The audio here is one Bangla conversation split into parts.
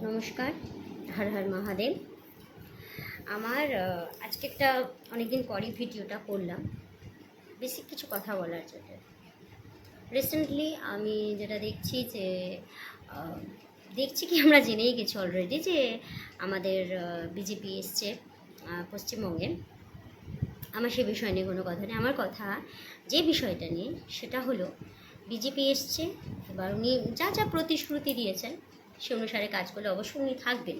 নমস্কার, হর হর মহাদেব। আমার আজকে একটা অনেকদিন পরই ভিডিওটা করলাম বেসিক কিছু কথা বলার জন্য। রিসেন্টলি আমি যেটা দেখছি যে কি আমরা জেনেই গেছি অলরেডি যে আমাদের বিজেপি এসছে পশ্চিমবঙ্গে। আমার সে বিষয় নিয়ে কোনো কথা নেই। আমার কথা যে বিষয়টা নিয়ে সেটা হলো বিজেপি এসছে, এবার উনি যা যা প্রতিশ্রুতি দিয়েছেন সে অনুসারে কাজ করলে অবশ্যই উনি থাকবেন,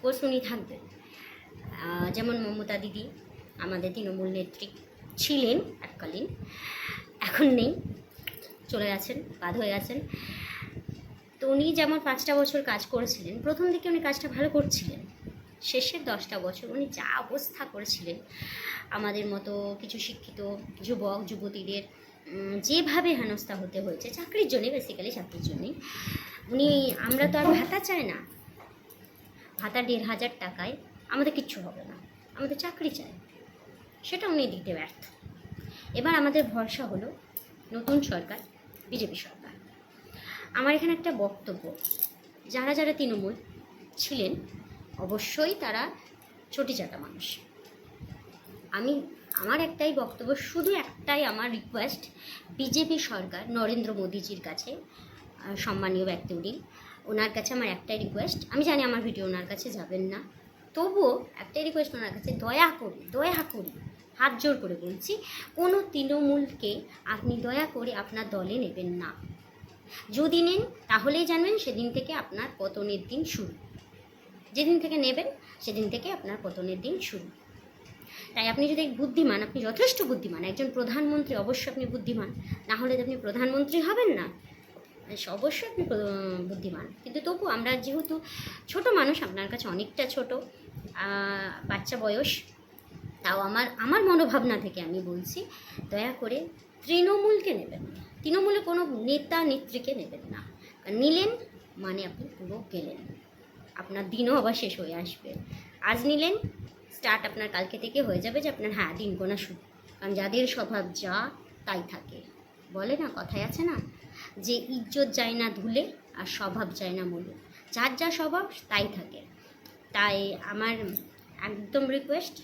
কোর্স উনি থাকবেন। যেমন মমতা দিদি আমাদের তৃণমূল নেত্রী ছিলেন এককালীন, এখন নেই, চলে গেছেন, বাদ হয়ে গেছেন। তো উনি যেমন 5টা বছর কাজ করেছিলেন, প্রথম দিকে উনি কাজটা ভালো করছিলেন, শেষের 10টা বছর উনি যা অবস্থা করেছিলেন আমাদের মতো কিছু শিক্ষিত যুবক যুবতীদের যেভাবে হেনস্থা হতে হয়েছে চাকরির জন্যে, বেসিক্যালি চাকরির জন্যেই। উনি, আমরা তো আর ভাতা চাই না, ভাতা 1,500 টাকায় আমাদের কিচ্ছু হবে না, আমাদের চাকরি চাই, সেটা উনি দিতে ব্যর্থ। এবার আমাদের ভরসা হলো নতুন সরকার, বিজেপি সরকার। আমার এখানে একটা বক্তব্য, যারা যারা তৃণমূল ছিলেন অবশ্যই তারা চটি চাটা মানুষ। আমার একটাই বক্তব্য, শুধু একটাই আমার রিকোয়েস্ট বিজেপি সরকার নরেন্দ্র মোদীজির কাছে, সম্মানীয় ব্যক্তি উনি, ওনার কাছে আমার একটাই রিকোয়েস্ট। আমি জানি আমার ভিডিও ওনার কাছে যাবেন না, তবুও একটাই রিকোয়েস্ট ওনার কাছে, দয়া করে হাত জোর করে বলছি, কোনো তৃণমূলকে আপনি দয়া করে আপনার দলে নেবেন না। যদি নেন তাহলেই জানবেন সেদিন থেকে আপনার পতনের দিন শুরু। যেদিন থেকে নেবেন সেদিন থেকে আপনার পতনের দিন শুরু। তাই আপনি যদি বুদ্ধিমান, আপনি যথেষ্ট বুদ্ধিমান, একজন প্রধানমন্ত্রী, অবশ্যই আপনি বুদ্ধিমান, না হলে তো আপনি প্রধানমন্ত্রী হবেন না। অবশ্যই আপনি বুদ্ধিমান, কিন্তু তবু আমরা যেহেতু ছোট মানুষ, আপনার কাছে অনেকটা ছোট, বাচ্চা বয়স, তাও আমার মনোভাবনা থেকে আমি বলছি, দয়া করে তৃণমূলকে নেবেন না, তৃণমূলে কোনো নেতা নেত্রীকে নেবেন না। নিলেন মানে আপনি পুরো গেলেন, আপনার দিনও আবার শেষ হয়ে আসবে। আজ নিলেন, স্টার্ট আপনার কালকে থেকে হয়ে যাবে যে আপনার দিন গোনা শুরু। কারণ যাদের স্বভাব যা তাই থাকে, বলে না, কথায় আছে না যে ইজ্জত যায় না ধুলে আর স্বভাব যায় না মূলে, যার যা স্বভাব তাই থাকে। তাই আমার একদম রিকোয়েস্ট,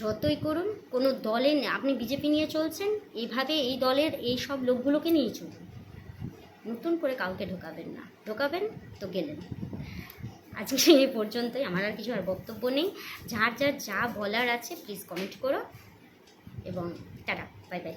যতই করুন কোনো দলে, আপনি বিজেপি নিয়ে চলছেন, এইভাবে এই দলের এই সব লোকগুলোকে নিয়ে চলুন, নতুন করে কাউকে ঢোকাবেন না, ঢোকাবেন তো গেলেন। আজকে এই পর্যন্তই, আমার আর কিছু আর বক্তব্য নেই। যার যা বলার আছে প্লিজ কমেন্ট করো, এবং টাটা, বাই বাই।